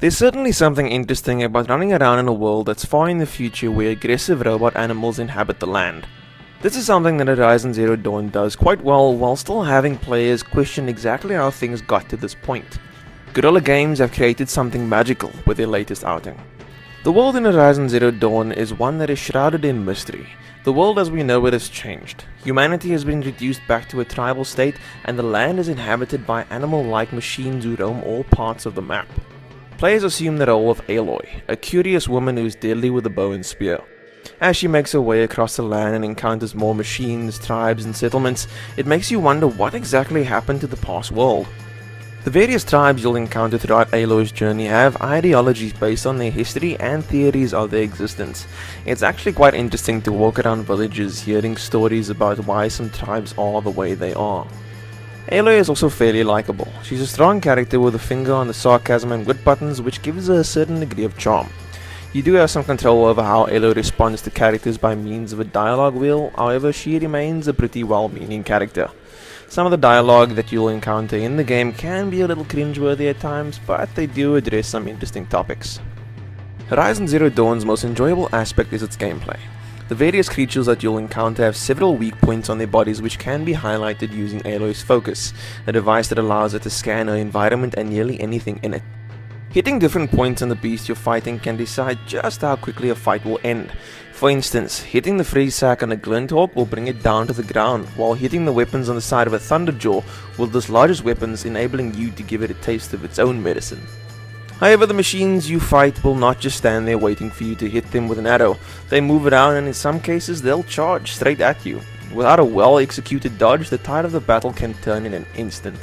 There's certainly something interesting about running around in a world that's far in the future where aggressive robot animals inhabit the land. This is something that Horizon Zero Dawn does quite well while still having players question exactly how things got to this point. Guerrilla Games have created something magical with their latest outing. The world in Horizon Zero Dawn is one that is shrouded in mystery. The world as we know it has changed. Humanity has been reduced back to a tribal state, and the land is inhabited by animal-like machines who roam all parts of the map. Players assume the role of Aloy, a curious woman who is deadly with a bow and spear. As she makes her way across the land and encounters more machines, tribes and settlements, it makes you wonder what exactly happened to the past world. The various tribes you'll encounter throughout Aloy's journey have ideologies based on their history and theories of their existence. It's actually quite interesting to walk around villages hearing stories about why some tribes are the way they are. Aloy is also fairly likable. She's a strong character with a finger on the sarcasm and wit buttons, which gives her a certain degree of charm. You do have some control over how Aloy responds to characters by means of a dialogue wheel, however she remains a pretty well-meaning character. Some of the dialogue that you'll encounter in the game can be a little cringeworthy at times, but they do address some interesting topics. Horizon Zero Dawn's most enjoyable aspect is its gameplay. The various creatures that you'll encounter have several weak points on their bodies which can be highlighted using Aloy's Focus, a device that allows her to scan her environment and nearly anything in it. Hitting different points on the beast you're fighting can decide just how quickly a fight will end. For instance, hitting the freeze sack on a Glinthawk will bring it down to the ground, while hitting the weapons on the side of a Thunderjaw will dislodge its weapons, enabling you to give it a taste of its own medicine. However, the machines you fight will not just stand there waiting for you to hit them with an arrow. They move around, and in some cases they'll charge straight at you. Without a well-executed dodge, the tide of the battle can turn in an instant.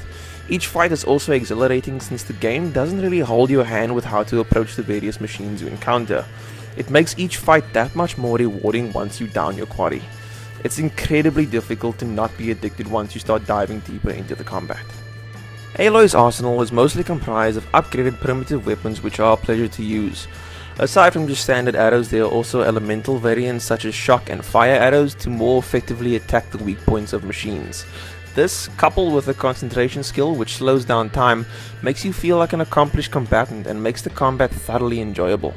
Each fight is also exhilarating since the game doesn't really hold your hand with how to approach the various machines you encounter. It makes each fight that much more rewarding once you down your quarry. It's incredibly difficult to not be addicted once you start diving deeper into the combat. Aloy's arsenal is mostly comprised of upgraded primitive weapons which are a pleasure to use. Aside from just standard arrows, there are also elemental variants such as shock and fire arrows to more effectively attack the weak points of machines. This, coupled with a concentration skill which slows down time, makes you feel like an accomplished combatant and makes the combat thoroughly enjoyable.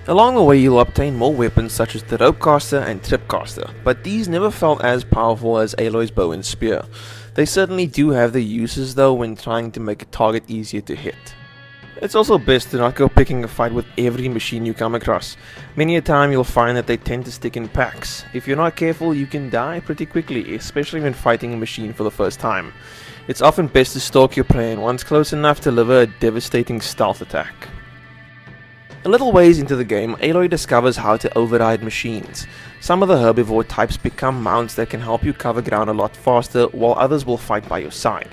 Along the way you'll obtain more weapons such as the Ropecaster and Tripcaster, but these never felt as powerful as Aloy's bow and spear. They certainly do have their uses though when trying to make a target easier to hit. It's also best to not go picking a fight with every machine you come across. Many a time you'll find that they tend to stick in packs. If you're not careful, you can die pretty quickly, especially when fighting a machine for the first time. It's often best to stalk your prey, and once close enough to deliver a devastating stealth attack. A little ways into the game, Aloy discovers how to override machines. Some of the herbivore types become mounts that can help you cover ground a lot faster, while others will fight by your side.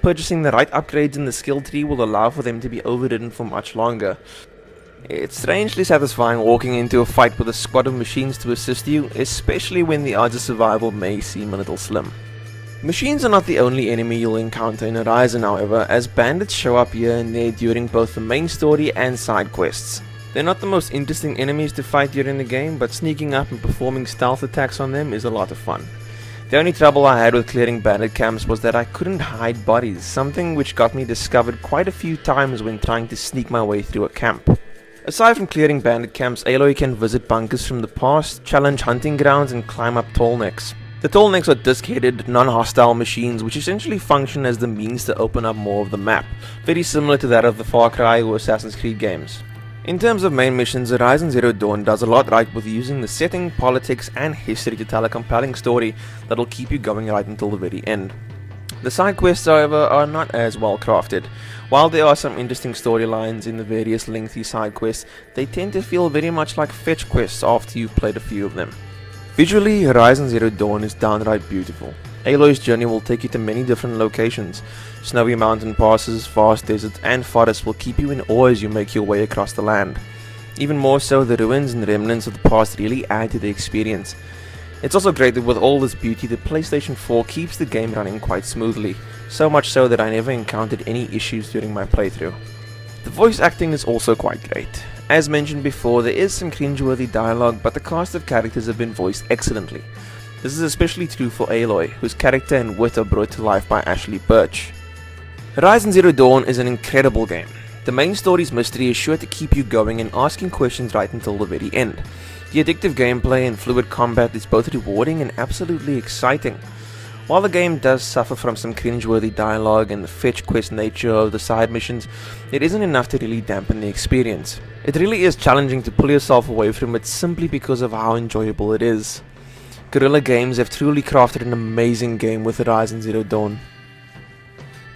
Purchasing the right upgrades in the skill tree will allow for them to be overridden for much longer. It's strangely satisfying walking into a fight with a squad of machines to assist you, especially when the odds of survival may seem a little slim. Machines are not the only enemy you'll encounter in Horizon, however, as bandits show up here and there during both the main story and side quests. They're not the most interesting enemies to fight during the game, but sneaking up and performing stealth attacks on them is a lot of fun. The only trouble I had with clearing bandit camps was that I couldn't hide bodies, something which got me discovered quite a few times when trying to sneak my way through a camp. Aside from clearing bandit camps, Aloy can visit bunkers from the past, challenge hunting grounds and climb up tall necks. The tall necks are disc-headed, non-hostile machines which essentially function as the means to open up more of the map, very similar to that of the Far Cry or Assassin's Creed games. In terms of main missions, Horizon Zero Dawn does a lot right with using the setting, politics and history to tell a compelling story that'll keep you going right until the very end. The side quests, however, are not as well crafted. While there are some interesting storylines in the various lengthy side quests, they tend to feel very much like fetch quests after you've played a few of them. Visually, Horizon Zero Dawn is downright beautiful. Aloy's journey will take you to many different locations. Snowy mountain passes, vast deserts and forests will keep you in awe as you make your way across the land. Even more so, the ruins and remnants of the past really add to the experience. It's also great that with all this beauty, the PlayStation 4 keeps the game running quite smoothly, so much so that I never encountered any issues during my playthrough. The voice acting is also quite great. As mentioned before, there is some cringeworthy dialogue, but the cast of characters have been voiced excellently. This is especially true for Aloy, whose character and wit are brought to life by Ashley Birch. Horizon Zero Dawn is an incredible game. The main story's mystery is sure to keep you going and asking questions right until the very end. The addictive gameplay and fluid combat is both rewarding and absolutely exciting. While the game does suffer from some cringeworthy dialogue and the fetch quest nature of the side missions, it isn't enough to really dampen the experience. It really is challenging to pull yourself away from it simply because of how enjoyable it is. Guerrilla Games have truly crafted an amazing game with Horizon Zero Dawn.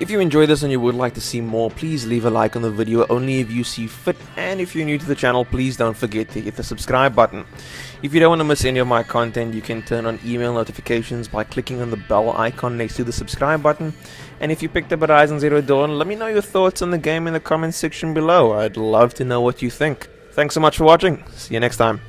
If you enjoyed this and you would like to see more, please leave a like on the video only if you see fit, and if you're new to the channel, please don't forget to hit the subscribe button. If you don't want to miss any of my content, you can turn on email notifications by clicking on the bell icon next to the subscribe button. And if you picked up Horizon Zero Dawn, let me know your thoughts on the game in the comments section below. I'd love to know what you think. Thanks so much for watching. See you next time.